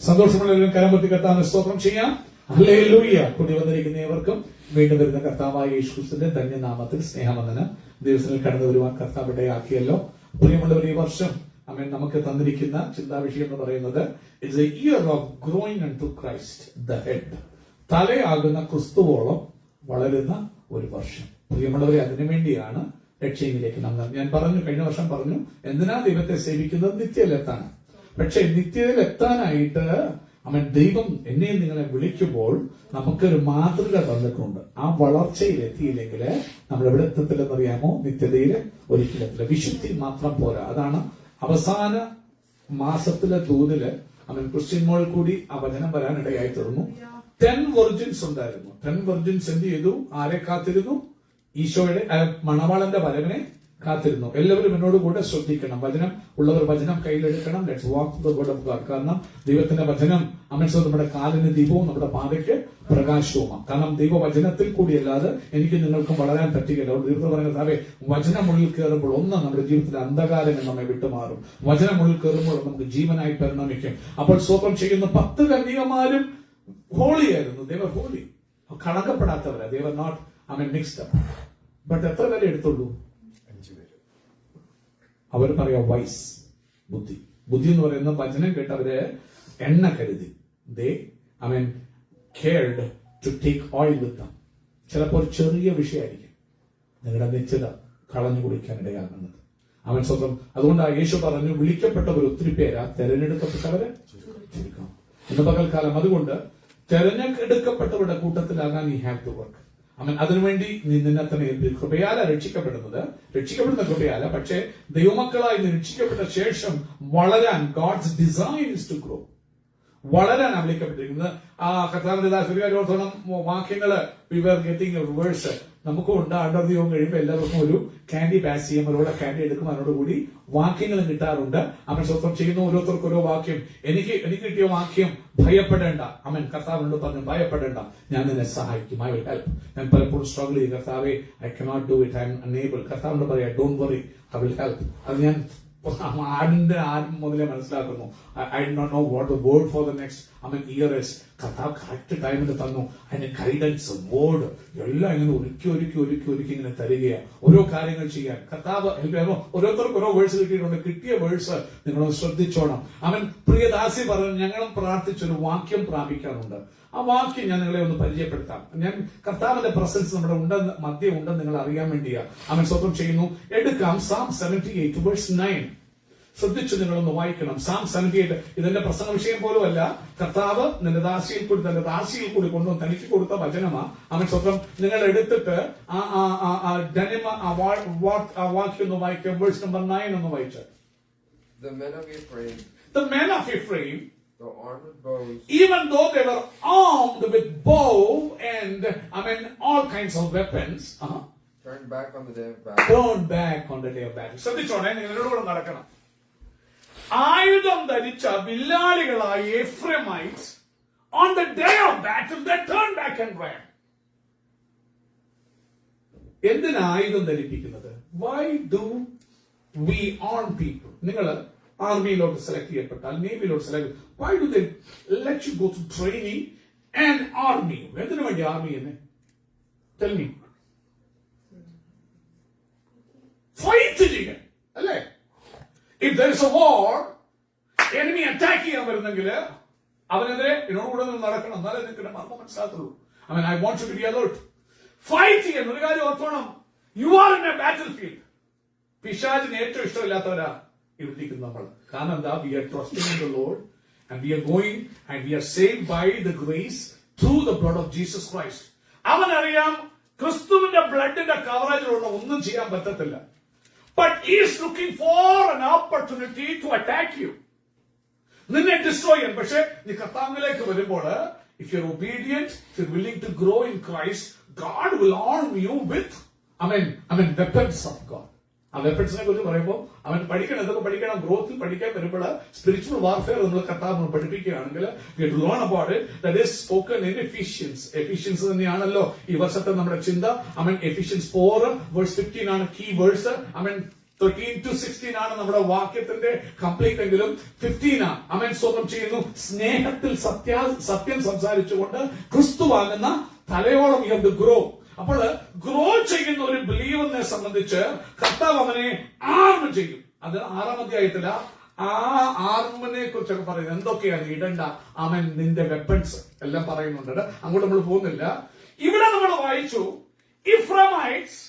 സന്തോഷമുള്ളവരും കരമ്പത്തി കർത്താവിനെ സ്തോത്രം ചെയ്യാം. ഹല്ലേലൂയ. കൂടി വന്നിരിക്കുന്ന ഏവർക്കും വീണ്ടും വരുന്ന കർത്താവായ യേശുക്രിസ്തുവിന്റെ ധന്യനാമത്തിൽ സ്നേഹവന്ദനം. ദിവസങ്ങളിൽ കടന്നു വരുവാൻ കർത്താവ് ഇടയാക്കിയല്ലോ. പ്രിയമുള്ളവർ, ഈ വർഷം നമുക്ക് തന്നിരിക്കുന്ന ചിന്താവിഷയം എന്ന് പറയുന്നത് it's a year of growing unto Christ the head. തലയാകുന്ന ക്രിസ്തുവോളം വളരുന്ന ഒരു വർഷം. പ്രിയമുള്ളവരെ, അതിനുവേണ്ടിയാണ് രക്ഷയിലേക്ക് ഞാൻ കഴിഞ്ഞ വർഷം പറഞ്ഞു, എന്തിനാ ദൈവത്തെ സേവിക്കുന്നത്? നിത്യയിലെത്താണ്. പക്ഷെ നിത്യതയിൽ എത്താനായിട്ട് ദൈവം എന്നെയും നിങ്ങളെ വിളിക്കുമ്പോൾ നമുക്കൊരു മാതൃക തന്നിട്ടുണ്ട്. ആ വളർച്ചയിൽ എത്തിയില്ലെങ്കിൽ നമ്മൾ എവിടെ എത്തത്തില്ലെന്നറിയാമോ? നിത്യതയിൽ ഒരിക്കലെത്തില്ല. വിശുദ്ധി മാത്രം പോരാ. അതാണ് അവസാന മാസത്തിലെ ദൂതില് ക്രിസ്ത്യൻ മോൾ കൂടി ആ വചനം വരാനിടയായി തീർന്നു. 10 വെർജിൻസ് ഉണ്ടായിരുന്നു. 10 വെർജിൻസ് എന്ത് ചെയ്തു? ആരെ കാത്തിരുന്നു? ഈശോയുടെ മണവാളന്റെ വരവിനെ കാത്തിരുന്നു. എല്ലാവരും എന്നോട് കൂടെ ശ്രദ്ധിക്കണം. വചനം ഉള്ളവർ വചനം കയ്യിലെടുക്കണം. Let's walk the word of God. കാരണം ദൈവത്തിന്റെ വചനം നമ്മുടെ കാലിന് ദീപവും നമ്മുടെ പാതയ്ക്ക് പ്രകാശവുമാണ്. കാരണം ദൈവവചനത്തിൽ കൂടിയല്ലാതെ എനിക്ക് നിങ്ങൾക്കും വളരാൻ പറ്റുകയില്ല. ദൈവം പറയുന്നത്, വചനമുള്ളിൽ കയറുമ്പോൾ ഒന്ന് നമ്മുടെ ജീവിതത്തിലെ അന്ധകാരങ്ങൾ നമ്മെ വിട്ടുമാറും. വചനമുള്ളിൽ കയറുമ്പോൾ നമുക്ക് ജീവനായി പരിണമിക്കും. അപ്പോൾ സ്വപ്നം ചെയ്യുന്ന 10 കന്യകമാരും ഹോളിയായിരുന്നു. ദേവർ ഹോളി, കളങ്കപ്പെടാത്തവരാ. They were not mixed up. But എത്ര പേരെ എടുത്തുള്ളൂ? 5 പേര്. അവർ പറയാ വൈസ്, ബുദ്ധി. ബുദ്ധി എന്ന് പറയുന്ന വചനം കേട്ടവര് എണ്ണ കരുതി. cared to take oil with them. ചിലപ്പോൾ ചെറിയ വിഷയമായിരിക്കും നിങ്ങളുടെ നിശ്ചിത കളഞ്ഞു കുടിക്കാൻ ഇടയാകുന്നത്. സ്വന്തം. അതുകൊണ്ടാണ് യേശു പറഞ്ഞു, വിളിക്കപ്പെട്ടവർ ഒത്തിരി പേരാ, തെരഞ്ഞെടുക്കപ്പെട്ടവരെ ചുരുക്കം. ഇന്ന് പകൽക്കാലം അതുകൊണ്ട് തെരഞ്ഞെടുക്കപ്പെട്ടവരുടെ കൂട്ടത്തിലാകാൻ you have to work. അതിനുവേണ്ടി നീ നിന്നെ തന്നെ ഏൽപ്പിക്കും. കൃപയാല രക്ഷിക്കപ്പെടുന്ന കൃപയാല. പക്ഷേ ദൈവമക്കളായി രക്ഷിക്കപ്പെട്ട ശേഷം വളരാൻ God's design is to grow. വളരാൻ വിളിക്കപ്പെട്ടിരിക്കുന്നത്. ആ കർത്താവിന്റെ ദാസോണം വാക്യങ്ങള് വി വർ ഗെറ്റിംഗ് റിവേഴ്സ് നമുക്കും ഉണ്ട്. അണ്ടർ ദൈവം കഴിയുമ്പോൾ എല്ലാവർക്കും ഒരു ക്യാൻഡി പാസ് ചെയ്യും. അവരോട് ക്യാൻഡി എടുക്കും. അതിനോടുകൂടി വാക്യങ്ങളും കിട്ടാറുണ്ട്. സ്വന്തം ചെയ്യുന്ന ഓരോരുത്തർക്കും ഓരോ വാക്യം. എനിക്ക് കിട്ടിയ വാക്യം, ഭയപ്പെടേണ്ട. കർത്താവിനോട് പറഞ്ഞു, ഭയപ്പെടേണ്ട, ഞാൻ നിന്നെ സഹായിക്കും. I will help. ഞാൻ പലപ്പോഴും സ്ട്രഗിൾ ചെയ്യും, കർത്താവെ I cannot do it, I am unable. കർത്താവിനോട് പറയാ, don't worry, I will help. അത് ഞാൻ ആദ്യം മുതലേ മനസ്സിലാക്കുന്നു. I do not know what the word for the next year is. കർത്താവ് കറക്റ്റ് ടൈമിൽ തന്നു. അതിന്റെ ഗൈഡൻസ്, വേർഡ് എല്ലാം ഇങ്ങനെ ഒരുക്കി ഇങ്ങനെ തരികയാണ്. ഓരോ കാര്യങ്ങൾ ചെയ്യാൻ കർത്താവ് ഹെൽപ്പ് ചെയ്യാമോ? ഓരോരുത്തർക്ക് ഓരോ വേഴ്സ് കിട്ടിയിട്ടുണ്ട്. കിട്ടിയ വേഴ്സ് നിങ്ങളൊന്ന് ശ്രദ്ധിച്ചോണം. പ്രിയദാസി പറഞ്ഞു, ഞങ്ങളും പ്രാർത്ഥിച്ചൊരു വാക്യം പ്രാപിക്കാറുണ്ട്. ആ വാക്യം ഞാൻ നിങ്ങളെ ഒന്ന് പരിചയപ്പെടുത്താം. ഞാൻ കർത്താവിന്റെ പ്രസൻസ് നമ്മുടെ മധ്യം ഉണ്ടെന്ന് നിങ്ങൾ അറിയാൻ വേണ്ടിയാ സ്വന്തം ചെയ്യുന്നു. എടുക്കാം. Psalm 78 verse 9. ശ്രദ്ധിച്ചു നിങ്ങളൊന്ന് വായിക്കണം. Psalm 78 ഇതെന്റെ പ്രസംഗ വിഷയം പോലും അല്ല. കർത്താവ് തന്റെ ദാസിയിൽ കൂടി കൊണ്ടുവന്ന് തനിക്ക് കൊടുത്ത വചനമാ. സ്വന്തം നിങ്ങൾ എടുത്തിട്ട് വാക്യം ഒന്ന് വായിക്കാം. വേഴ്സ് നമ്പർ 9 ഒന്ന് വായിച്ചു. The men of Ephraim, though armed with bows, even though they were armed with bow and all kinds of weapons, turned back on the day of battle. ശ്രദ്ധിച്ചോണേ, നിങ്ങളോട് കൂടെ നടക്കണം. ആയുധം ധരിച്ച വില്ലാളികളായ എഫ്രൈമൈറ്റ്സ് on the day of battle they turned back and ran. എന്തിനാ ആയുധം ധരിപ്പിക്കുന്നത്? Why do we arm people? നിങ്ങൾ ആർമിയിലോട്ട് select ചെയ്യപ്പെട്ടാൽ, നേവിയിലോട്ട് select, why do they let you go to training and army? എന്തിനു വേണ്ടി ആർമി എന്ന്? Tell me. ഫൈറ്റ് ചെയ്യാൻ അല്ലേ? If there is a war, enemy attack ചെയ്യാൻ വരുന്നെങ്കിൽ അവനെതിരെ എന്നോടുകൂടെ നടക്കണം. എന്നാലേ നിങ്ങൾക്ക് മർമ്മം മനസ്സിലാക്കുള്ളൂ. I want you to be alert. Fight ചെയ്യാൻ ഒരു കാര്യം ഓർത്തോണം. You are in a battlefield. പിശാചിന് ഏറ്റവും ഇഷ്ടമില്ലാത്തവരാ ഇവിടേക്ക് നമ്മൾ. കാരണം എന്താ? We are trusting in the Lord and we are going and we are saved by the grace through the blood of Jesus Christ. അവനറിയാം ക്രിസ്തുവിന്റെ ബ്ലഡിന്റെ കവറേജിലുള്ള ഒന്നും ചെയ്യാൻ പറ്റത്തില്ല. But he is looking for an opportunity to attack you. നിന്നെ destroy ചെയ്യാൻ. പക്ഷെ നീ കർത്താവിലേക്ക് വരുമ്പോൾ, if you are obedient, if you are willing to grow in Christ, God will arm you with weapons of God. ആ വെപ്പൺസിനെ കുറിച്ച് പറയുമ്പോൾ പഠിക്കണം. എന്തൊക്കെ പഠിക്കണം? ഗ്രോത്തിൽ പഠിക്കാൻ വരുമ്പോൾ സ്പിരിച്വൽ വാർഫെയർ നമ്മൾ കർത്താവ് പഠിപ്പിക്കുകയാണെങ്കിൽ we have to learn about it. That is spoken in Ephesians. Ephesians തന്നെയാണല്ലോ ഈ വർഷത്തെ നമ്മുടെ ചിന്ത. Ephesians 4 verse 15 ആണ് കീ വേഴ്സ്. 13-16 ആണ് നമ്മുടെ വാക്യത്തിന്റെ കംപ്ലീറ്റ് എങ്കിലും 15 ആണ്. അമേൻ സ്തോത്രം ചെയ്യുന്നു. സ്നേഹത്തിൽ സത്യം സംസാരിച്ചുകൊണ്ട് ക്രിസ്തുവാകുന്ന തലയോളം യു ഹാവ് ടു ഗ്രോ. അപ്പോൾ ഗ്രോ ചെയ്യുന്ന ഒരു ബിലീവറിനെ സംബന്ധിച്ച് കർത്താവ് അവനെ ആർമ് ചെയ്യും. അത് 6-ാം അധ്യായത്തില ആ ആർമിനെ കുറിച്ചൊക്കെ പറയുന്നത് എന്തൊക്കെയാണ് ഇടണ്ട അവൻ നിന്റെ വെപ്പൺസ് എല്ലാം പറയുന്നുണ്ട്. അങ്ങോട്ട് നമ്മൾ പോകുന്നില്ല. ഇവിടെ നമ്മൾ വായിച്ചു ഇഫ്രമൈറ്റ്സ്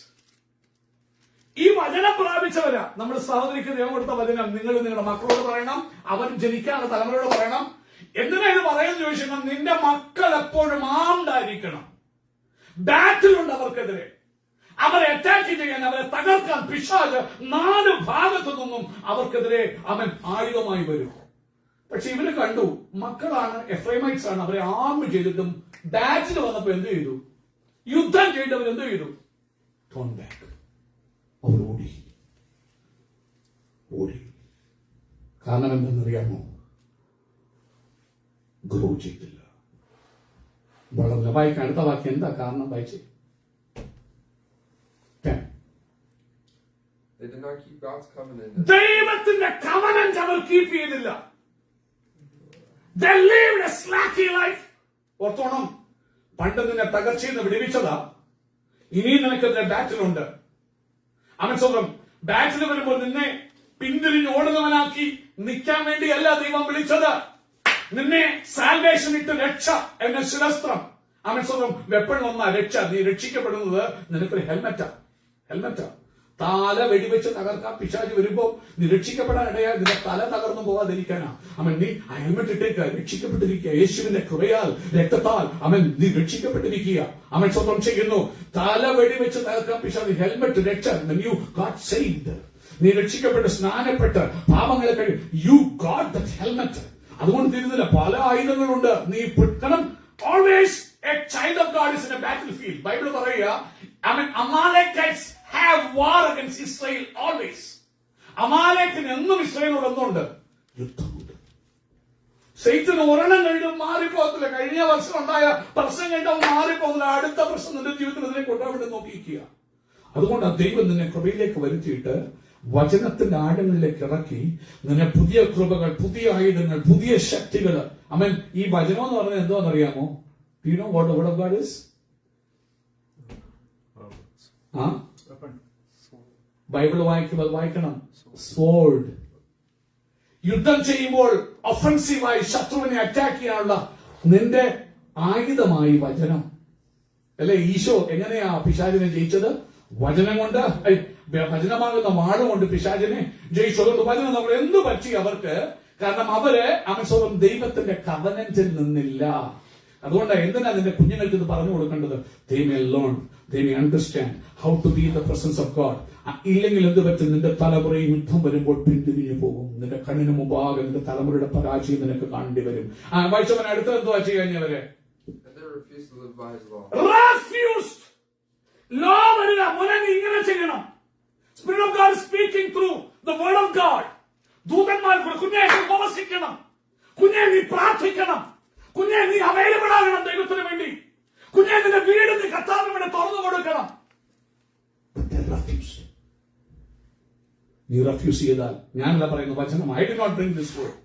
ഈ വചനം പ്രാപിച്ചവരാ. നമ്മൾ സഹോദരിക്ക് ദൈവം കൊടുത്ത വചനം നിങ്ങൾ നിങ്ങളുടെ മക്കളോട് പറയണം, അവർ ജനിക്കാനുള്ള തലമുറയോട് പറയണം. എന്തിനാ ഇത് പറയുന്നത് ചോദിച്ചാൽ നിന്റെ മക്കൾ എപ്പോഴും ആംഡായിരിക്കണം. ബാറ്റിലുണ്ട് അവർക്കെതിരെ. അവരെ അറ്റാക്ക് ചെയ്യാൻ, അവരെ തകർക്കാൻ പിശാച് 4 ഭാഗത്തു നിന്നും അവർക്കെതിരെ അവൻ ആയുധമായി വരും. പക്ഷെ ഇവര് കണ്ടു മക്കളാണ്, എഫ്രൈമൈറ്റ്സ് ആണ്. അവരെ ആർമ് ചെയ്തിട്ടും ബാറ്റിൽ വന്നപ്പോ എന്ത് ചെയ്തു? യുദ്ധം ചെയ്തവർ എന്ത് ചെയ്തു? Turn back. അവർ ഓടി. കാരണം എന്തെന്നറിയാമോ? ഗ്രോ ചെയ്തില്ല, വളർന്നില്ല. വായിക്കാൻ അടുത്ത വാക്യം എന്താ കാരണം? വായിച്ചേ. They did not keep God's covenant. ദൈവത്തിന്റെ കവനന്റ് അവർ കീപ്പ് ചെയ്തില്ല. They lived a slacky life. ഓർത്തോണം, പണ്ട് നിന്നെ തകർച്ചയിൽ നിന്ന് വിടുവിച്ചതാ. ഇനിയും നിനക്കെതിരെ ബാറ്റിലുണ്ട്. അവൻ സ്വന്തം ബാറ്റിൽ വരുമ്പോൾ നിന്നെ പിന്തിരിഞ്ഞ് ഓടുന്നവനാക്കി നിൽക്കാൻ വേണ്ടിയല്ല ദൈവം വിളിച്ചത്. നിന്നെ സാൽവേഷൻ ഇട്ട് രക്ഷ എന്ന ശിരസ്ത്രം. അവൻ സ്വന്തം വെപ്പൺ വന്ന രക്ഷ. നീ രക്ഷിക്കപ്പെടുന്നത് നിനക്കൊരു ഹെൽമറ്റാ. തല വെടിവെച്ച് തകർക്കാൻ പിശാച് വരുമ്പോ നീ രക്ഷിക്കപ്പെടാൻ ഇടയാൽ നിന്റെ തല തകർന്നു പോകാതിരിക്കാനാ. അവൻ നീ ആ ഹെൽമെറ്റ് ഇട്ടേക്ക് രക്ഷിക്കപ്പെട്ടിരിക്കുക. യേശുവിന്റെ കൃപയാൽ രക്തത്താൽ അവൻ നീ രക്ഷിക്കപ്പെട്ടിരിക്കുക. അവൻ സ്വന്തം ചെയ്യുന്നു. തല വെടിവെച്ച് തകർക്കാൻ പിശാച് ഹെൽമെറ്റ് രക്ഷ. You got saved. നീ രക്ഷിക്കപ്പെട്ട് സ്നാനപ്പെട്ട് പാപങ്ങളെ കഴിയും. You got that helmet. അതുകൊണ്ട് തീരുന്നില്ല, പല ആയുധങ്ങളുണ്ട്. നീ പിടിക്കണം. Always A child of God is in A battle field. Bible പറയുക, അമാലേക്കൈറ്റ്സ് have war against Israel always. അമാലേക്കിന് എന്നും ഇസ്രായേലിനോട് എന്തുണ്ട്? യുദ്ധമുണ്ട്. സൈത്തന് ഒരെണ്ണം കഴിഞ്ഞും മാറിപ്പോകത്തില്ല. കഴിഞ്ഞ വർഷം ഉണ്ടായ പ്രശ്നം കഴിഞ്ഞാൽ മാറിപ്പോകുന്നില്ല. അടുത്ത പ്രശ്നം നിന്റെ ജീവിതത്തിൽ ഇതിനെ കൊണ്ടുപോയി നോക്കിയിരിക്കുക. അതുകൊണ്ട് ദൈവം നിന്നെ കൃപയിലേക്ക് വരുത്തിയിട്ട് വചനത്തിന്റെ ആഴങ്ങളിലേക്ക് ഇറക്കി നിന്നെ പുതിയ കൃപകൾ, പുതിയ ആയുധങ്ങൾ, പുതിയ ശക്തികൾ. അമേൻ. ഈ വചനം എന്ന് പറഞ്ഞാൽ എന്താണെന്നറിയാമോ? Do you know what the word of God is? Bible വായിക്കുമ്പോൾ വായിക്കണം. സ്വോർഡ്. യുദ്ധം ചെയ്യുമ്പോൾ ഒഫൻസീവായി ശത്രുവിനെ അറ്റാക്ക് ചെയ്യാനുള്ള നിന്റെ ആയുധമായി വചനം. അല്ലെ, ഈശോ എങ്ങനെയാ പിശാചിനെ ജയിച്ചത്? വചനം കൊണ്ട്. വചനമാകുന്ന വാളുകൊണ്ട് പിശാചിനെ ജയിച്ചു. അതുകൊണ്ട് വചനം നമ്മൾ എന്തു പറ്റി അവർക്ക്? കാരണം അവര് അവൻ ദൈവത്തിന്റെ കവനന്റിൽ നിന്നില്ല. അതുകൊണ്ട് എന്തിനാ നിന്റെ കുഞ്ഞുങ്ങൾക്ക് ഇത് പറഞ്ഞു കൊടുക്കേണ്ടത്? They may learn, they may understand how to be in the presence of God. ഇല്ലെങ്കിൽ എന്ത് പറ്റും? നിന്റെ തലമുറയും യുദ്ധം വരുമ്പോൾ പിന്തിരിഞ്ഞു പോകും. നിന്റെ കണ്ണിന് മുമ്പാകെ നിന്റെ തലമുറയുടെ പരാജയം നിനക്ക് കാണേണ്ടി വരും. വായിച്ചവൻ അടുത്ത എന്തുവാ ചെയ്യാഞ്ഞവരെ? ലോ വരിക. മോനെ നീ ഇങ്ങനെ ചെയ്യണം. Spirit of God speaking through the word of God. ദൂതന്മാർ കുഞ്ഞെ ഉപവസിക്കണം. കുഞ്ഞെ നീ പ്രാർത്ഥിക്കണം. കുഞ്ഞെ നീ അവൈലബിൾ ആകണം ദൈവത്തിന് വേണ്ടി. കുഞ്ഞെ നിന്റെ വീട് നീ കർത്താവിന് വേണ്ടി തുറന്നു കൊടുക്കണം. നീ റെഫ്യൂസ് ചെയ്താൽ, ഞാനല്ല പറയുന്ന വചനം, I did not bring this word,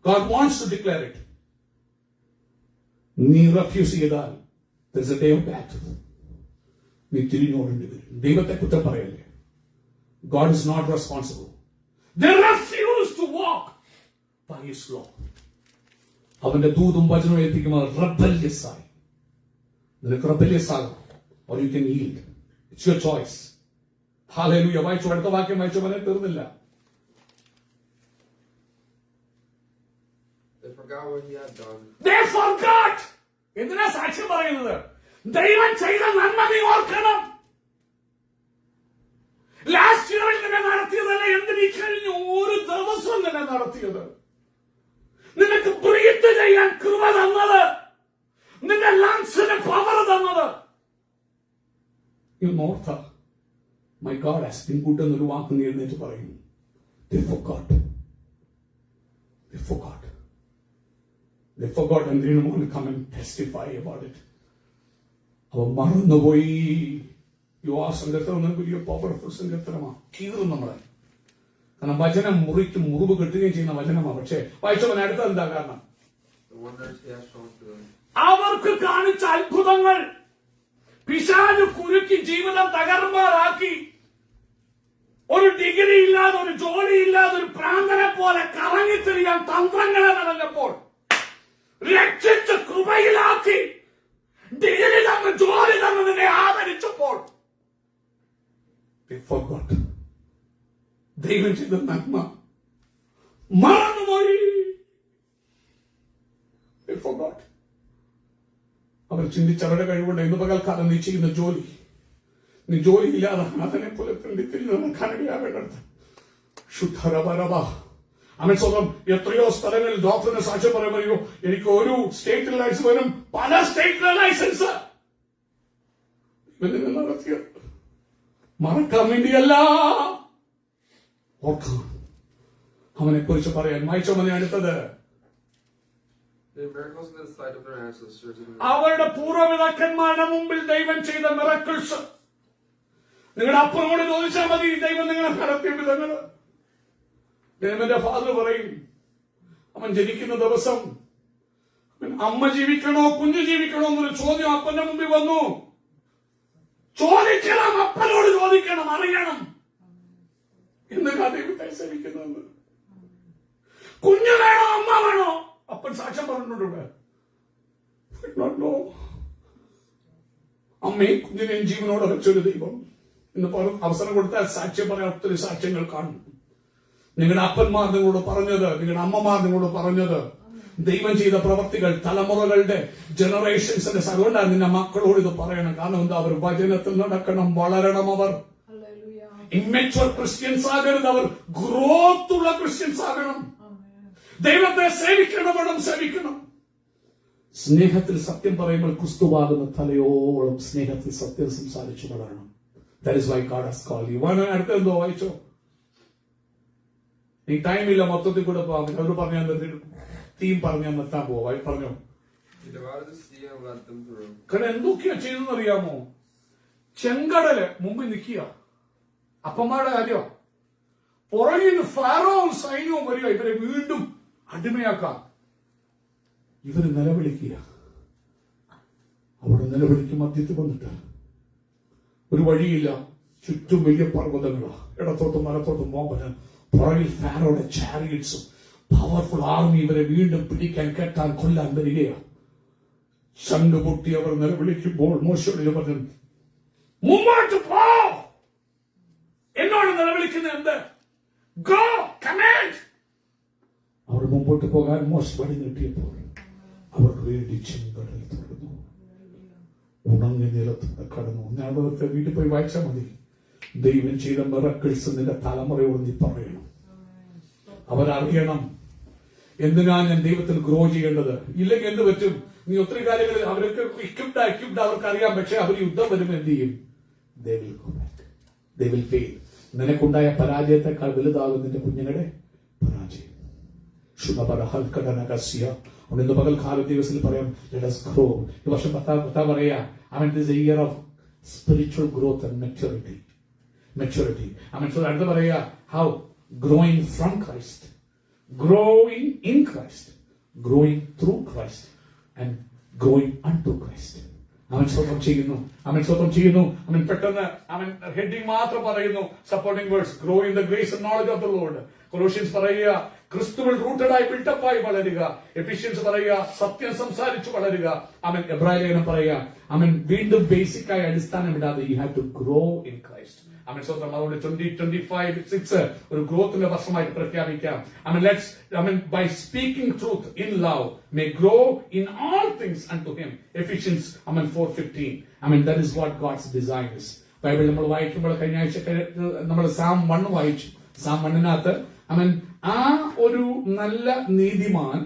God wants to declare it. നീ റെഫ്യൂസ് ചെയ്താൽ there is a day of battle. നീ തിരിഞ്ഞോടേണ്ടി വരും. ദൈവത്തെ കുറ്റം പറയല്ലേ. God is not responsible. They refuse to walk by his law. അവന്റെ ദൂതും വചനവും ഏൽപ്പിക്കുമ്പോൾ റെബല്യസ് ആയി. നിനക്ക് റെബല്യസ് ആകും, or you can yield. It's your choice. Hallelujah. വായിച്ചു, അടുത്ത വാക്യം വായിച്ചു. അവനെ തീർന്നില്ല. They forgot what he had done. They forgot. എന്തിനാ സാക്ഷ്യം പറയുന്നത്? ദൈവം ചെയ്ത നന്മ നീ ഓർക്കണം. ലാസ്റ്റ് ഇയറിൽ നിന്നെ നടത്തിയതല്ല എന്തിനീ കഴിഞ്ഞു ഒരു ദിവസം നിന്നെ നടത്തിയത്. നിനക്ക് ബ്രീത്ത് ചെയ്യാൻ കൃപ തന്നത്, നിന്റെ ലങ്സിന് പവർ തന്നത്. ഈ നോർത്ത my God has been good എന്നൊരു വാക്ക് നീ എഴുന്നേറ്റ് പറയുന്നു. They forgot. They forgot. They forgot and they didn't want to come and testify about it. അവൻ മറന്നുപോയി. യുവാ സങ്കീർത്തനം എന്ന വലിയ പവർഫുൾ സങ്കീർത്തനമാണ്. കീറും നമ്മളെ. കാരണം വചനം മുറിക്കും, മുറിവ് കെട്ടുകയും ചെയ്യുന്ന വചനമാണ്. പക്ഷേ വായിച്ചവൻ അടുത്ത എന്താ കാരണം? The wonders he has shown to them. അവർക്ക് കാണിച്ച അത്ഭുതങ്ങൾ പിശാച് കുരുക്കി ജീവിതം തകർമാറാക്കി. ഒരു ഡിഗ്രി ഇല്ലാതെ, ഒരു ജോലി ഇല്ലാതെ, ഒരു പ്രാന്തനെ പോലെ കറങ്ങിത്തിരിയാൻ തന്ത്രങ്ങളെ നടന്നപ്പോൾ രക്ഷിച്ച് കൃപയിലാക്കി ഡിഗ്രി തന്ന് ജോലി തന്നതിനെ ആദരിച്ചപ്പോൾ ദൈവം ചെയ്ത നന്മ മറന്നുപോയി. അവർ ചിന്തിച്ച് അവരുടെ കഴിവുണ്ട് ഇന്ന് പകൽക്കാലം നീ ചെയ്യുന്ന ജോലി, നീ ജോലി ഇല്ലാതെ അതിനെ പോലെ കനടിയാവേണ്ടത് ശുദ്ധരപരവ. അവൻ സ്വന്തം എത്രയോ സ്ഥലങ്ങളിൽ ഡോക്ടറിന് സാക്ഷ്യം പറയുമ്പോഴോ എനിക്ക് ഒരു സ്റ്റേറ്റിൽ ലൈസൻസ് വരും, പല സ്റ്റേറ്റിലെ ലൈസൻസ് ഇവന് നടത്തിയത് മറക്കാൻ വേണ്ടിയല്ല, ഓർക്കാൻ. അവനെ കുറിച്ച് പറയാൻ വായിച്ചോ മതി. അടുത്തത് The miracles in the sight of their ancestors. അവരുടെ പൂർവ്വപിതാക്കന്മാരുടെ മുമ്പിൽ ദൈവം ചെയ്ത മിറക്കിൾസ് നിങ്ങളുടെ അപ്പനോട് ചോദിച്ചാൽ മതി. ദൈവം നിങ്ങളെ നടത്തിയ വിധങ്ങൾ. ദൈവന്റെ ഫാദർ പറയും, അവൻ ജനിക്കുന്ന ദിവസം അമ്മ ജീവിക്കണോ കുഞ്ഞു ജീവിക്കണോ എന്നൊരു ചോദ്യം അപ്പന്റെ മുമ്പിൽ വന്നു. ചോദിക്കണം, അപ്പനോട് ചോദിക്കണം, അറിയണം എന്തിനാ ദൈവത്തെ സേവിക്കുന്നത്. കുഞ്ഞു വേണോ അമ്മ വേണോ? അപ്പൻ സാക്ഷ്യം പറഞ്ഞിട്ടുണ്ട്. അമ്മയും കുഞ്ഞിനെയും ജീവനോടെ വെച്ചൊരു ദൈവം ഇന്ന് അവസരം കൊടുത്താൽ സാക്ഷ്യം പറയാൻ ഒത്തിരി സാക്ഷ്യങ്ങൾ കാണും. നിങ്ങളുടെ അപ്പന്മാർ നിങ്ങളോട് പറഞ്ഞത്, നിങ്ങളുടെ അമ്മമാർ നിങ്ങളോട് പറഞ്ഞത്, ദൈവം ചെയ്ത പ്രവർത്തികൾ തലമുറകളുടെ ജനറേഷൻസിന്റെ. അതുകൊണ്ടാണ് നിന്റെ മക്കളോട് ഇത് പറയണം. കാരണം എന്താ? അവർ വചനത്തിൽ നടക്കണം, വളരണം. അവർ ഇമ്മച്വർ ക്രിസ്ത്യൻസ് ആകരുത്, അവർ ഗ്രോത്ത് ഉള്ള ക്രിസ്ത്യൻസ് ആകണം. ദൈവത്തെ സേവിക്കണം. സ്നേഹത്തിൽ സത്യം പറയുമ്പോൾ ക്രിസ്തുവാകുന്ന തലയോളം സ്നേഹത്തിൽ സത്യം സംസാരിച്ചു വളരണം. That is why God has called you. അടുത്ത എന്തോ വായിച്ചോ? നീ ടൈമില്ല, മൊത്തത്തിൽ കൂടെ പോവാം. അവർ പറഞ്ഞ തീം പറഞ്ഞാൽ നിർത്താൻ പോവാ. പറഞ്ഞോ. He divided the sea and led them through. കാരണം എന്തൊക്കെയാ ചെയ്തെന്നറിയാമോ? ചെങ്കടല് മുമ്പിൽ നിൽക്കുക, അപ്പന്മാരുടെ കാര്യം. പുറകിൽ ഫാറോവും സൈന്യവും വരിക, ഇവരെ വീണ്ടും അടിമയാക്കാം. ഇവര് നിലവിളിക്കുക. അവിടെ നിലവിളിക്കും മധ്യത്തിൽ വന്നിട്ട് ഒരു വഴിയില്ല, ചുറ്റും വലിയ പർവ്വതങ്ങളാ, ഇടത്തോട്ടും വലത്തോട്ടും പോകാൻ. പുറകിൽ ഫാറോയുടെ ചാരിയറ്റ്സും പവർഫുൾ ആർമി ഇവരെ വീണ്ടും പിടിക്കാൻ, കെട്ടാൻ, കൊല്ലാൻ വരികയാണ്. ശംഖ് പൊട്ടി അവർ നിലവിളിക്കുമ്പോൾ മോശയോട് പറഞ്ഞു, മുമ്പോട്ട് പോ. എന്നോട് നിലവിളിക്കുന്ന എന്ത്? Go, command. അവർ മുമ്പോട്ട് പോകാൻ മോശ വഴി നീട്ടിയപ്പോൾ അവർക്ക് വേണ്ടി ചെങ്കടൽ തുറന്നു, ഉണങ്ങിയ നിലത്തൂടെ കടന്നു. ഞാനത്തെ വീട്ടിൽ പോയി വായിച്ചാൽ മതി. ദൈവം ചെയ്ത മിറക്കിൾസ് നിന്റെ തലമുറയോട് നീ പറയണം. അവരറിയണം എന്തിനാ ഞാൻ ദൈവത്തിൽ ഗ്രോ ചെയ്യേണ്ടത്. ഇല്ലെങ്കിൽ എന്ത് പറ്റും? നീ ഒത്തിരി കാര്യങ്ങൾ അവർക്ക് ഇക്വിപ്ഡ് അവർക്ക് അറിയാം. പക്ഷെ അവർ യുദ്ധം വരുമ്പോൾ എന്ത് ചെയ്യും? They will fail. നിനക്കുണ്ടായ പരാജയത്തെക്കാൾ വലുതാകും നിന്റെ കുഞ്ഞുങ്ങളുടെ പരാജയം. ഇന്ന് പകൽക്കാല ദിവസത്തിൽ പറയാം, let us grow. ഈ വർഷം പത്താ പറയാ, this is a year of spiritual growth and maturity. അടുത്ത് പറയാ, how growing from Christ, growing in Christ, growing through Christ and growing unto Christ. അവൻ സ്വന്തം ചെയ്യുന്നു. അവൻ പെട്ടെന്ന് ഹെഡിങ് മാത്രം പറയുന്നു. Supporting words, grow in the grace and knowledge of the Lord. Colossians പറയുക, ക്രിസ്തുവിൽ റൂട്ടഡായി ബിൽഡപ്പായി വളരുക. എഫിഷ്യൻസ് പറയുക, സത്യം സംസാരിച്ചു വളരുക. എബ്രായ ലേഖനം പറയുക, വീണ്ടും ബേസിക്കായി അടിസ്ഥാനം ഇടാതെ you have to grow in Christ. സ്വന്തം അതുകൊണ്ട് 2025 ഒരു ഗ്രോത്തിന്റെ വർഷമായിട്ട് പ്രഖ്യാപിക്കാം. By speaking truth in love may grow in all things unto him. Ephesians 4:15. That is what God's design is. Bible നമ്മൾ വായിക്കുമ്പോൾ കഴിഞ്ഞ ആഴ്ച നമ്മൾ സാം 1 വായിച്ചു. സാം 1-നകത്ത് ആ ഒരു നല്ല നീതിമാൻ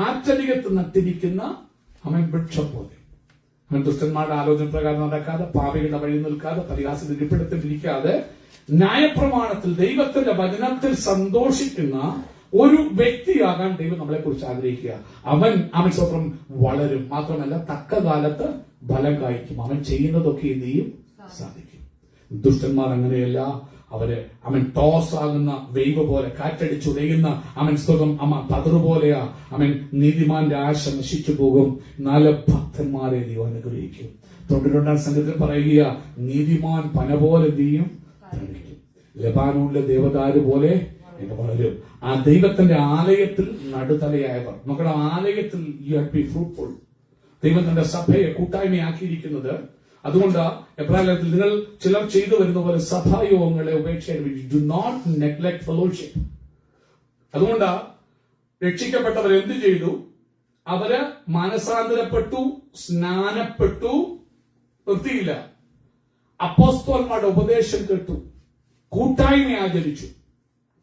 ആറ്റരികത്ത് നട്ടിരിക്കുന്ന വൃക്ഷം പോലെ. ദുഷ്ടന്മാരുടെ ആലോചന പ്രകാരം നടക്കാതെ, പാപികളുടെ വഴി നിൽക്കാതെ, പരിഹാസത്തിൽ ഇരിപ്പിടത്തിലിരിക്കാതെ, ന്യായപ്രമാണത്തിൽ ദൈവത്തിന്റെ വചനത്തിൽ സന്തോഷിക്കുന്ന ഒരു വ്യക്തിയാകാൻ ദൈവം നമ്മളെ കുറിച്ച് ആഗ്രഹിക്കുക. അവൻ സ്വന്തം വളരും. മാത്രമല്ല തക്ക കാലത്ത് ഫലം കായ്ക്കും. അവൻ ചെയ്യുന്നതൊക്കെ എന്ത് ചെയ്യും? സാധിക്കും. ദുഷ്ടന്മാർ അങ്ങനെയല്ല. അവര് അവൻ ടോസ് ആകുന്ന വെയ്വ് പോലെ, കാറ്റടിച്ചുടയുന്ന അവൻ സ്വതം പതറു പോലെയാ. അവൻ നീതിമാന്റെ ആശ നശിച്ചു പോകും, എന്നാല് ഭക്തന്മാരെ ദൈവം അനുഗ്രഹിക്കും. 92 സംഘത്തിൽ പറയുക, നീതിമാൻ പന പോലെ എന്ത് ചെയ്യും? ലബാനോണിലെ ദേവദാരു പോലെ എന്ന് വളരും. ആ ദൈവത്തിന്റെ ആലയത്തിൽ നടുതലയായവർ. നമ്മുടെ ആലയത്തിൽ you have to be fruitful. ദൈവം തന്റെ സഭയെ കൂട്ടായ്മയാക്കിയിരിക്കുന്നത് അതുകൊണ്ട് എബ്രായത്തിൽ നിങ്ങൾ ചിലർ ചെയ്തു വരുന്ന പോലെ സഭായോഗങ്ങളെ ഉപേക്ഷിക്കാൻ ഡു നോട്ട് നെഗ്ലക്ട് ഫെലോഷിപ്പ്. അതുകൊണ്ട് രക്ഷിക്കപ്പെട്ടവർ എന്ത് ചെയ്തു? അവര് മാനസാന്തരപ്പെട്ടു, സ്നാനപ്പെട്ടു, നിർത്തിയില്ല, അപ്പോസ്തലന്മാരുടെ ഉപദേശം കേട്ടു, കൂട്ടായ്മ ആചരിച്ചു.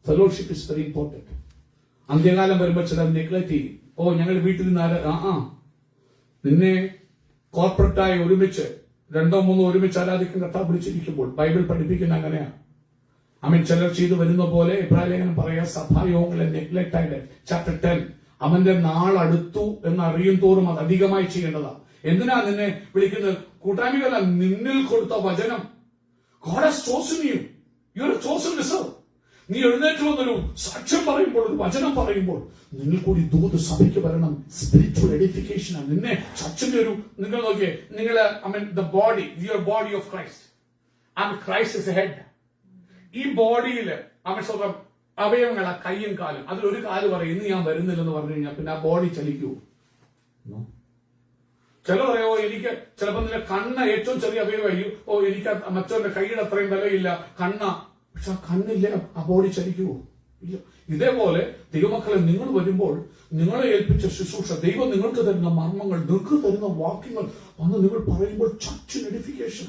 Fellowship is very important. അന്ത്യകാലം വരുമ്പോൾ ചിലർ നെഗ്ലക്ട് ചെയ്യും. ഞങ്ങൾ വീട്ടിൽ നിന്ന് നിന്നെ കോർപ്പറേറ്റായി ഒരുമിച്ച് 2-3 ഒരുമിച്ച് ആരാധിക്കുന്ന കർത്താവ് വിളിച്ചിരിക്കുമ്പോൾ ബൈബിൾ പഠിപ്പിക്കുന്ന അങ്ങനെയാ. ചിലർ ചെയ്തു വരുന്ന പോലെ ഇബ്രാഹിം പറയാ, സഭായോഗങ്ങളെ നെഗ്ലക്ട് ആയിട്ട്. ചാപ്റ്റർ 10 അവന്റെ നാളടുത്തു എന്നറിയും തോറും അത് അധികമായി ചെയ്യേണ്ടതാ. എന്തിനാ നിന്നെ വിളിക്കുന്നത്? കൂട്ടായ്മയല്ല, നിന്നിൽ കൊടുത്ത വചനം. God has chosen you. You are a chosen vessel. നീ എഴുന്നേറ്റ് വന്നൊരു സാക്ഷ്യം പറയുമ്പോൾ, ഒരു വചനം പറയുമ്പോൾ നിങ്ങൾ കൂടി ദൂത് സഭയ്ക്ക് വരണം. സ്പിരിച്വൽ എഡിഫിക്കേഷനാണ്. നിന്നെ ചർച്ചിന്റെ ഒരു നിങ്ങൾ നോക്കിയേ, നിങ്ങൾ the body, your body of Christ and Christ is head. ഈ ബോഡിയിൽ സ്വന്തം അവയവങ്ങളാ, കൈയും കാലും. അതിലൊരു കാല് പറയും ഇന്ന് ഞാൻ വരുന്നില്ലെന്ന് പറഞ്ഞു കഴിഞ്ഞാൽ പിന്നെ ആ ബോഡി ചലിക്കൂ? ചില പറയോ, എനിക്ക് ചിലപ്പോൾ നിന്റെ കണ്ണ് ഏറ്റവും ചെറിയ അവയവമായിരിക്കും. എനിക്ക് മറ്റവന്റെ കൈയുടെ അത്രയും വിലയില്ല കണ്ണ, പക്ഷെ ആ കണ്ണില്ല, ആ ബോഡി ചലിക്കുവോ? ഇല്ല. ഇതേപോലെ ദൈവമക്കളെ, നിങ്ങൾ വരുമ്പോൾ നിങ്ങളെ ഏൽപ്പിച്ച ശുശ്രൂഷ, ദൈവം നിങ്ങൾക്ക് തരുന്ന മർമ്മങ്ങൾ, നിങ്ങൾക്ക് തരുന്ന വാക്യങ്ങൾ വന്ന് നിങ്ങൾ പറയുമ്പോൾ ചർച്ചിന് എഡിഫിക്കേഷൻ.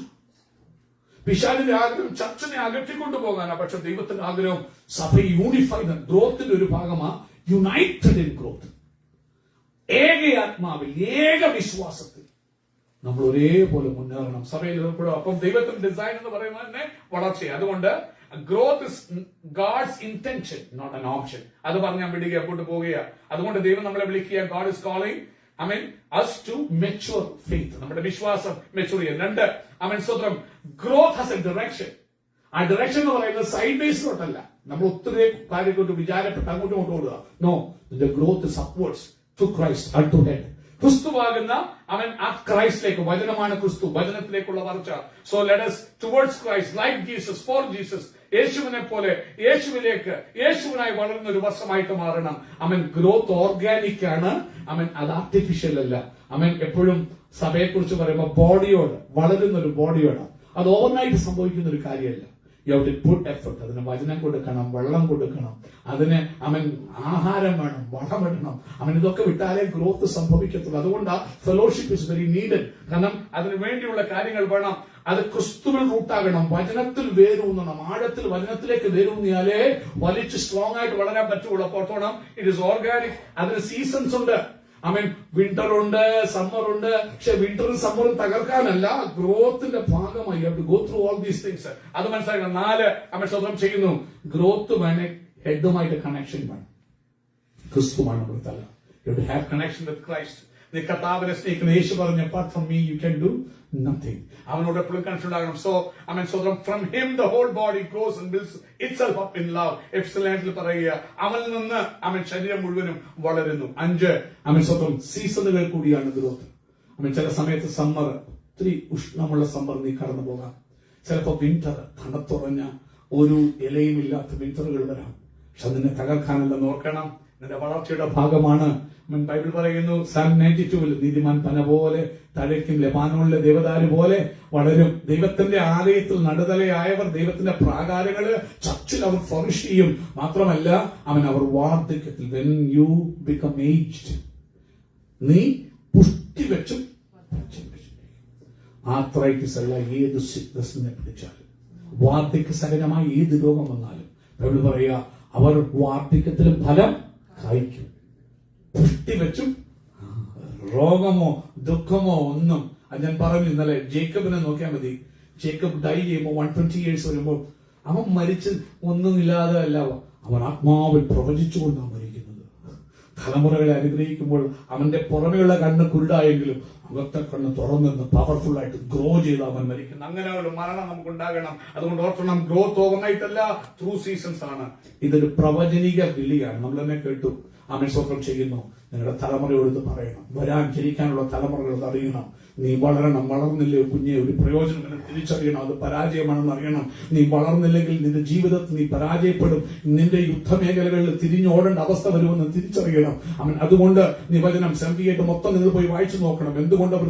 പിശാചിന്റെ ആഗ്രഹം ചർച്ചിനെ അകറ്റിക്കൊണ്ടു പോകാനാ. പക്ഷെ ദൈവത്തിന്റെ ആഗ്രഹം സഭയെ യൂണിഫൈ, ഗ്രോത്തിന്റെ ഒരു ഭാഗമാ യുണൈറ്റഡ് ഇൻ ഗ്രോത്ത്. ഏക ആത്മാവിൽ, ഏക വിശ്വാസത്തിൽ നമ്മൾ ഒരേപോലെ മുന്നേറണം സഭയിൽ. അപ്പം ദൈവത്തിന്റെ ഡിസൈൻ എന്ന് പറയുന്നത് തന്നെ വളർച്ചയാണ്. അതുകൊണ്ട് growth is God's intention, not an option. അത് പറഞ്ഞാൽ വിടുക, എപ്പോട്ട് പോവുക. അതുകൊണ്ട് ദൈവം നമ്മളെ വിളിക്കുക, God is calling us to mature faith. നമ്മുടെ വിശ്വാസം മെച്ചൂർ ചെയ്യാൻ. 2 സ്വന്തം ഗ്രോത്ത് ഹാസ് എ ഡയറക്ഷൻ. ആ ഡയറക്ഷൻ എന്ന് പറയുന്നത് സൈഡ് ബേസിലോട്ടല്ല, നമ്മൾ ഒത്തിരി കാര്യം കൊണ്ട് വിചാരപ്പെട്ട് അങ്ങോട്ടും ഇങ്ങോട്ടും ഓടുക. No, the growth is upwards to Christ, unto head. ക്രിസ്തുവാകുന്ന ആ ക്രൈസ്റ്റിലേക്ക്, വചനമാണ് ക്രിസ്തു, വചനത്തിലേക്കുള്ള വളർച്ച. So let us towards Christ, like Jesus, for Jesus. യേശുവിനെ പോലെ യേശുവിലേക്ക്, യേശുവിനായി വളരുന്ന ഒരു വർഷമായിട്ട് മാറണം. ഗ്രോത്ത് ഓർഗാനിക് ആണ്. അത് ആർട്ടിഫിഷ്യൽ അല്ല. എപ്പോഴും സഭയെ കുറിച്ച് പറയുമ്പോൾ ബോഡിയോട്, വളരുന്ന ഒരു ബോഡിയോട്, അത് ഓവർനൈറ്റ് സംഭവിക്കുന്ന ഒരു കാര്യമല്ല. You have to put effort. അതിന് വചനം കൊടുക്കണം, വെള്ളം കൊടുക്കണം, അതിന് ആഹാരം വേണം, വളമിടണം. ഇതൊക്കെ വിട്ടാലേ ഗ്രോത്ത് സംഭവിക്കത്തുള്ളൂ. അതുകൊണ്ട് ഫെലോഷിപ്പ് ഇസ് വെരി നീഡഡ്. കാരണം അതിനു വേണ്ടിയുള്ള കാര്യങ്ങൾ വേണം. അത് ക്രിസ്തുവിൽ റൂട്ടാകണം, വചനത്തിൽ വേരൂന്നണം, ആഴത്തിൽ വചനത്തിലേക്ക് വേരൂന്നിയാലേ വലിച്ച് സ്ട്രോങ് ആയിട്ട് വളരാൻ പറ്റുള്ളൂ. അപ്പോഴത്തോണം ഇറ്റ് ഇസ് ഓർഗാനിക്. അതിന് സീസൺസ് ഉണ്ട്. വിന്റർ ഉണ്ട്, സമ്മർ ഉണ്ട്. പക്ഷെ വിന്ററും സമ്മറും തകർക്കാനല്ല, ഗ്രോത്തിന്റെ ഭാഗമായി. You have to go through all these things. അത് മനസ്സിലാക്കണം. 4 സ്വന്തം ചെയ്യുന്നു. ഗ്രോത്ത് വേണേ ഹെഡുമായിട്ട് കണക്ഷൻ വേണം. ക്രിസ്തുവാണ് നമ്മുടെ തല. You have to have connection with Christ. നീ കർത്താവിനെ സ്നേഹിക്കുന്ന യേശു പറഞ്ഞു, apart from me you can do nothing. അവനോട് എപ്പോഴും കണക്ഷൻ ഉണ്ടാകണം. സോ സ്വന്തം from him the whole body grows and builds itself up in love. എഫെസ്യൻസിൽ പറയുക, അവനിൽ നിന്ന് ശരീരം മുഴുവനും വളരുന്നു. 5 സ്വന്തം സീസണുകൾ കൂടിയാണ് ഗ്രോത്ത്. ചില സമയത്ത് സമ്മർ, ഒത്തിരി ഉഷ്ണമുള്ള സമ്മർ നീ കടന്നു പോകാം. ചിലപ്പോ വിന്റർ, തണുത്തുറഞ്ഞ ഒരു ഇലയും ഇല്ലാത്ത വിന്ററുകൾ വരാം. പക്ഷെ അതിനെ തകർക്കാനല്ലെന്ന് ഓർക്കണം. നിന്റെ വളർച്ചയുടെ ഭാഗമാണ്. ബൈബിൾ പറയുന്നു, Psalm 92 നീതിമാൻ പന പോലെ തഴയ്ക്കും, ലബാനോണിലെ ദേവദാരു പോലെ വളരും. ദൈവത്തിന്റെ ആലയത്തിൽ നടുതലയായവർ, ദൈവത്തിന്റെ പ്രാകാരങ്ങള് ചർച്ചിൽ അവർ ഫ്ലറിഷ് ചെയ്യും. മാത്രമല്ല അവർ വാർദ്ധക്യത്തിൽ, when you become aged, നീ പുഷ്ടി വെച്ചും. ആർത്രൈറ്റിസ് അല്ല, ഏത് സിക്നസിനെ പിടിച്ചാലും, വാർദ്ധക്യ സഹജമായ ഏത് രോഗം വന്നാലും ബൈബിൾ പറയുക, അവർ വാർദ്ധക്യത്തിലും ഫലം കായ്ക്കും. പുഷ്ടി വെച്ചും. രോഗമോ ദുഃഖമോ ഒന്നും. അത് ഞാൻ പറഞ്ഞു ഇന്നലെ. ജേക്കബിനെ നോക്കിയാൽ മതി. ജേക്കബ് ഡൈ ചെയ്യുമ്പോൾ 120 years വരുമ്പോൾ അവൻ മരിച്ച് ഒന്നുമില്ലാതെ അല്ല, അവൻ ആത്മാവിൽ പ്രവചിച്ചുകൊണ്ടാണ് മരിക്കുന്നത്. തലമുറകളെ അനുഗ്രഹിക്കുമ്പോൾ അവന്റെ പുറമെയുള്ള കണ്ണ് കുരുടായെങ്കിലും അകത്തെ കണ്ണ് തുറന്നെന്ന് പവർഫുൾ ആയിട്ട് ഗ്രോ ചെയ്ത് അവൻ മരിക്കുന്നു. അങ്ങനെ ഒരു മരണം നമുക്ക് ഉണ്ടാകണം. അതുകൊണ്ട് ഓർക്കണം, ഗ്രോത്ത് ഓവർനൈറ്റ് അല്ല, ത്രൂ സീസൺസ് ആണ്. ഇതൊരു പ്രവചനിക വിളിയാണ്. നമ്മൾ തന്നെ കേട്ടു. ആമേൻ സ്തോത്രം ചെയ്യുന്നു. നിങ്ങളുടെ തലമുറയോട് ഇത് പറയണം. വരാൻ ജനിക്കാനുള്ള തലമുറകൾ അറിയണം. നീ വളരണം. വളർന്നില്ലേ കുഞ്ഞെ, ഒരു പ്രയോജനം തിരിച്ചറിയണം. അത് പരാജയമാണെന്ന് അറിയണം. നീ വളർന്നില്ലെങ്കിൽ നിന്റെ ജീവിതത്തിൽ നീ പരാജയപ്പെടും. നിന്റെ യുദ്ധമേഖലകളിൽ തിരിഞ്ഞോടേണ്ട അവസ്ഥ വരുമെന്ന് തിരിച്ചറിയണം. അവൻ അതുകൊണ്ട് നീ വചനം 78 മൊത്തം നിങ്ങൾ പോയി വായിച്ചു നോക്കണം. എന്തുകൊണ്ട് അവർ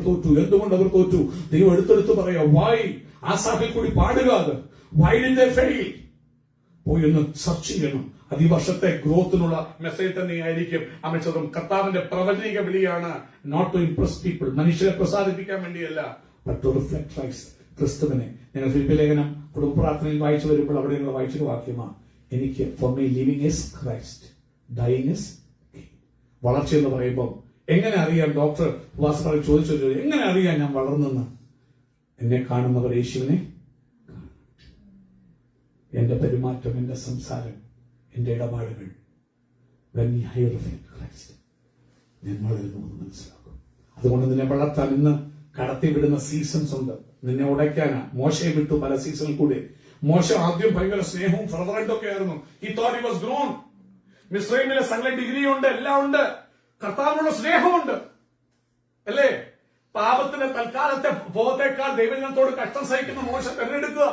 തോറ്റു. ദൈവം എടുത്തെടുത്ത് പറയാ, വായി ആസാഫിൽ കൂടി പാടുക. അത് വൈഡിന്റെ ഫെയിൽ പോയി ഒന്ന് സെർച്ച് ചെയ്യണം. അത് ഈ വർഷത്തെ ഗ്രോത്തിനുള്ള മെസ്സേജ് തന്നെ ആയിരിക്കും. അമിച്ചതും കർത്താവിന്റെ പ്രവചനിക വിളിയാണ്. നോട്ട് ടു ഇംപ്രസ് പീപ്പിൾ, മനുഷ്യരെ പ്രസാദിപ്പിക്കാൻ വേണ്ടിയല്ല, ബട്ട് ടു റിഫ്ലക്ട് ക്രൈസ്റ്റ്, ക്രിസ്തുവിനെ. നിങ്ങൾ ഫിലിപ്പി ലേഖനം കുടുംബ പ്രാർത്ഥനയിൽ വായിച്ചു വരുമ്പോൾ അവിടെ നിങ്ങൾ വായിച്ചൊരു വാക്യമാണ്, എനിക്ക് for me living is Christ, dying is gain. വളർച്ച എന്ന് പറയുമ്പോൾ എങ്ങനെ അറിയാം? ഡോക്ടർ വാസു ചോദിച്ചു, എങ്ങനെ അറിയാം ഞാൻ വളർന്നെന്ന്? എന്നെ കാണുന്നവർ യേശുവിനെ, എന്റെ പെരുമാറ്റം, എന്റെ സംസാരം, എന്റെ ഇടപാടുകൾ, when I reflect Christ, ഞാൻ വളരുന്നു എന്ന് മനസ്സിലാക്കും. അതുകൊണ്ട് നിന്നെ വളർത്താൻ ഇന്ന് കടത്തിവിടുന്ന സീസൺസ് ഉണ്ട്. നിന്നെ ഉടയ്ക്കാനാ. മോശയെ വിട്ടു പല സീസണിൽ കൂടെ. മോശ ആദ്യം ഭയങ്കര സ്നേഹവും ഫെർവറന്റ് ഒക്കെ ആയിരുന്നു. He thought he was grown. മിസ്രൈമിലെ സകല ഡിഗ്രി ഉണ്ട്, എല്ലാം ഉണ്ട്. കർത്താവിനുള്ള സ്നേഹമുണ്ട്, അല്ലേ? പാപത്തിന്റെ തൽക്കാലത്തെ ബോധത്തെക്കാൾ ദൈവജനത്തോട് കഷ്ടം സഹിക്കുന്ന മോശ തെരഞ്ഞെടുക്കുക.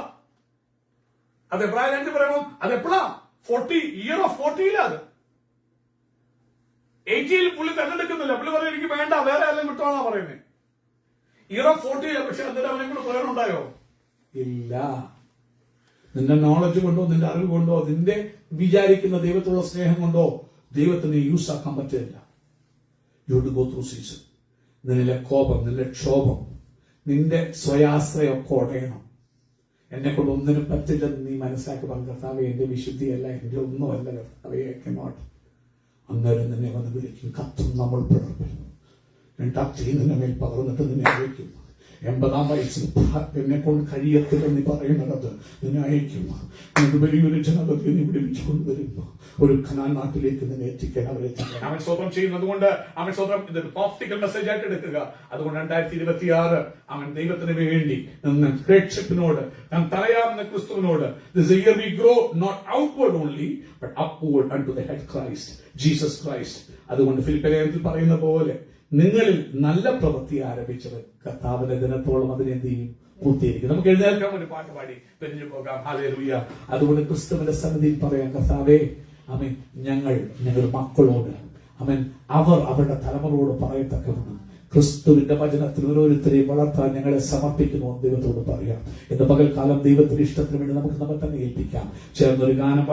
അത് എബ്രായ 2 പറയുമ്പോൾ അതെപ്പോഴാ? 40 ഇയർ ഓഫ് 40 അത് 80 പുള്ളി തെരഞ്ഞെടുക്കുന്നില്ല. പുള്ളി പറയും എനിക്ക് വേണ്ട, വേറെ ആരെങ്കിലും കിട്ടുവാന്നാ പറയുന്നത്. Year of 40. പക്ഷെ അതിന്റെ അവനെങ്കിലും പ്രയോജനമുണ്ടായോ? ഇല്ല. നിന്റെ നോളജ് കൊണ്ടോ, നിന്റെ അറിവ് കൊണ്ടോ, നിന്റെ വിചാരിക്കുന്ന ദൈവത്തോടുള്ള സ്നേഹം കൊണ്ടോ ദൈവത്തിന് യൂസ് ആക്കാൻ പറ്റില്ല. You to go through season. നിന്നിലെ കോപം, നിന്റെ ക്ഷോഭം, നിന്റെ സ്വയാശ്രയമൊക്കെ ഉടയണം. എന്നെ കൊണ്ട് ഒന്നിനും പറ്റില്ലെന്ന് നീ മനസ്സിലാക്കി പറഞ്ഞു, കർത്താവേ എന്റെ വിശുദ്ധിയല്ല, എന്റെ ഒന്നുമല്ല കർത്താവേ, നോട്ട്. അന്നേരം നിന്നെ വന്ന് വിളിക്കും. കത്തും നമ്മൾ പിളർപ്പിൽ 2 തീ നിന്നെ മേൽ പകർന്നിട്ട് നിന്നെ അയക്കും. 80-ാം വയസ്സിൽ എന്നെ കൊണ്ട് കഴിയത്തില്ല നീ പറയുന്നത് നിന്നെ അയക്കും. നിനക്ക് വലിയൊരു ജനതയെ നീ വിടുവിച്ചുകൊണ്ടുവരുന്നു. ഒരു ഖനാൻ നാട്ടിലേക്ക് നിന്നെ എത്തിക്കാൻ അവരെ അവൻ സ്വതം ചെയ്യുന്നത് കൊണ്ട് അവൻ സ്വതം ഇതൊരു പ്രോഫറ്റിക്കൽ മെസ്സേജ് ആയിട്ട് എടുക്കുക. അതുകൊണ്ട് 2026 അവൻ ദൈവത്തിന് വേണ്ടി നിന്ന് ഫ്രണ്ട്ഷിപ്പിനോട്, നാം തലയാവുന്ന ക്രിസ്തുവിനോട്, this year we grow not outward only but upward unto the head Christ, Jesus Christ. അതുകൊണ്ട് ഫിലിപ്പി ലേഖനത്തിൽ പറയുന്ന പോലെ നിങ്ങളിൽ നല്ല പ്രവൃത്തി ആരംഭിച്ചത് കർത്താവിന്റെ ദിനത്തോളം അതിനെ എന്ത് ചെയ്യും? പൂർത്തീകരിക്കും. നമുക്ക് എഴുന്നേൽക്കാം, ഒരു പാട്ട് പാടി പിരിഞ്ഞു പോകാം. ഹല്ലേലൂയ. അതുകൊണ്ട് ക്രിസ്തുവിന്റെ സന്നിധിയിൽ പറയാം, കർത്താവേ ആമേൻ, ഞങ്ങൾ മക്കളോട് ആമേൻ അവർ അവരുടെ തലമുറയോട് പറയത്തക്കവണ്ണം ക്രിസ്തുവിന്റെ വചനത്തിൽ ഓരോരുത്തരെയും വളർത്താൻ ഞങ്ങളെ സമർപ്പിക്കുന്നു ദൈവത്തോട് പറയാം. ഇന്ന് പകൽക്കാലം ദൈവത്തിന്റെ ഇഷ്ടത്തിന് വേണ്ടി നമുക്ക് നമ്മെ തന്നെ ഏൽപ്പിക്കാം. ചേർന്നൊരു ഗാനം